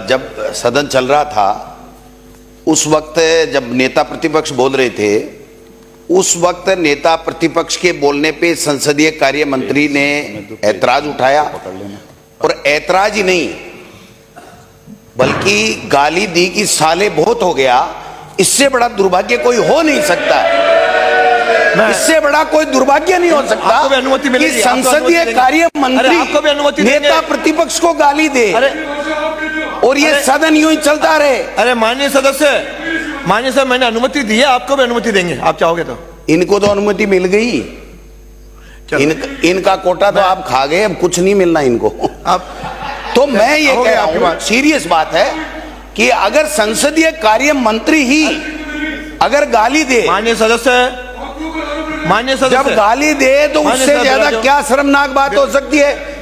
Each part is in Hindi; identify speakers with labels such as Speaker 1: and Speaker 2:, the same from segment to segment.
Speaker 1: जब सदन चल रहा था उस वक्त जब नेता प्रतिपक्ष बोल रहे थे, उस वक्त नेता प्रतिपक्ष के बोलने पे संसदीय कार्य मंत्री ने ऐतराज उठाया और ऐतराज ही नहीं बल्कि गाली दी कि साले बहुत हो गया। इससे बड़ा दुर्भाग्य कोई हो नहीं सकता है, इससे बड़ा कोई दुर्भाग्य नहीं हो सकता कि संसदीय कार्य मंत्री नेता प्रतिपक्ष को गाली दे और ये सदन यूं ही चलता रहे।
Speaker 2: अरे माननीय सदस्य, माननीय साहब, मैंने अनुमति दी है, आपको भी अनुमति देंगे आप चाहोगे तो।
Speaker 1: इनको तो अनुमति मिल गई, इनका कोटा तो आप खा गए, अब कुछ नहीं मिलना इनको।
Speaker 2: आप
Speaker 1: तो मैं ये कह रहा हूं, सीरियस बात है कि अगर संसदीय कार्य मंत्री ही अगर गाली दे,
Speaker 2: माननीय सदस्य,
Speaker 1: जब गाली दे तो उससे ज्यादा क्या शर्मनाक बात हो सकती है।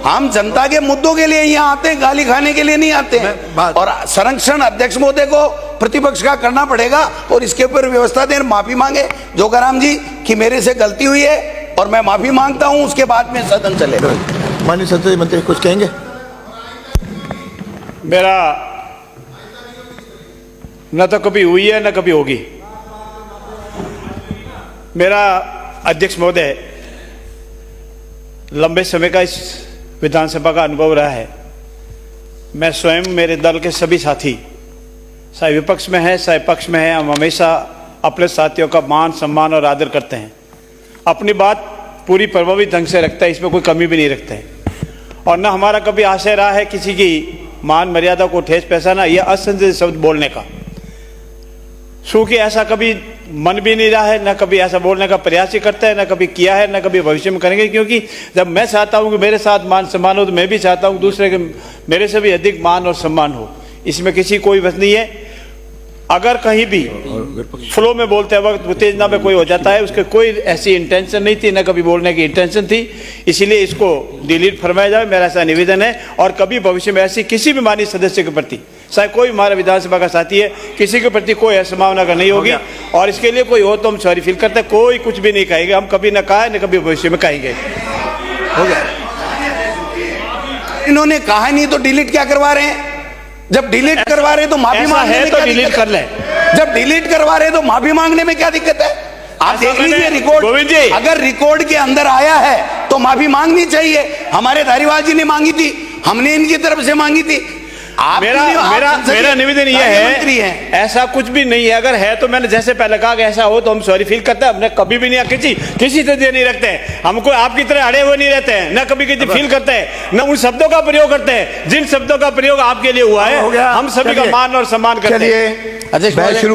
Speaker 1: हम जनता के मुद्दों के लिए यहाँ आते हैं, गाली खाने के लिए नहीं आते हैं। और संरक्षण अध्यक्ष महोदय को प्रतिपक्ष का करना पड़ेगा और इसके ऊपर व्यवस्था दें, माफी मांगे जोगाराम जी कि मेरे से गलती हुई है और मैं माफी मांगता हूं, उसके बाद में सदन चले।
Speaker 2: माननीय संसदीय मंत्री कुछ कहेंगे?
Speaker 3: मेरा न तो कभी हुई है न कभी होगी। मेरा अध्यक्ष महोदय लंबे समय का इस विधानसभा का अनुभव रहा है। मैं स्वयं, मेरे दल के सभी साथी, चाहे विपक्ष में है चाहे पक्ष में है, हम हमेशा अपने साथियों का मान सम्मान और आदर करते हैं। अपनी बात पूरी प्रभावी ढंग से रखते हैं, इसमें कोई कमी भी नहीं रखते हैं। और न हमारा कभी आशय रहा है किसी की मान मर्यादा को ठेस पहुंचाना या असंसदीय शब्द बोलने का। क्योंकि ऐसा कभी मन भी नहीं रहा है, न कभी ऐसा बोलने का प्रयास ही करता है, न कभी किया है, न कभी भविष्य में करेंगे। क्योंकि जब मैं चाहता हूं कि मेरे साथ मान सम्मान हो तो मैं भी चाहता हूं दूसरे के मेरे से भी अधिक मान और सम्मान हो। इसमें किसी कोई वजह नहीं है। अगर कहीं भी फ्लो में बोलते वक्त उत्तेजना में कोई हो जाता है, उसके कोई ऐसी इंटेंशन नहीं थी, न कभी बोलने की इंटेंशन थी, इसीलिए इसको डिलीट फरमाया जाए, मेरा ऐसा निवेदन है। और कभी भविष्य में ऐसी किसी भी माननीय सदस्य के प्रति, चाहे कोई हमारा विधानसभा का साथी है, किसी के प्रति कोई असंभावना का नहीं होगी। और इसके लिए कोई हो तो हम सॉरी फील करते हैं, कोई कुछ भी नहीं कहेंगे, हम कभी न कहा न कभी भविष्य में कहेंगे।
Speaker 1: हो गया, इन्होंने कहा नहीं तो डिलीट क्या करवा रहे हैं? जब डिलीट करवा रहे तो माफी मांगने में
Speaker 3: तो डिलीट कर ले।
Speaker 1: जब डिलीट करवा रहे तो माफी मांगने में क्या दिक्कत है? आप देख लीजिए रिकॉर्ड,
Speaker 3: गोविंद जी,
Speaker 1: अगर रिकॉर्ड के अंदर आया है तो माफी मांगनी चाहिए। हमारे धारीवाल जी ने मांगी थी, हमने इनकी तरफ से मांगी थी।
Speaker 3: मेरा निवेदन यह है, ऐसा कुछ भी नहीं है। अगर है तो मैंने जैसे पहले कहा कि ऐसा हो तो हम सॉरी फील करते हैं। हमने कभी भी नहीं किसी से नहीं रखते हैं, हमको आपकी तरह अड़े हुए नहीं रहते हैं, न कभी किसी फील करते हैं, न उन शब्दों का प्रयोग करते हैं जिन शब्दों का प्रयोग आपके लिए हुआ है। हम सभी का मान और सम्मान करते हैं।
Speaker 1: अध्यक्ष शुरू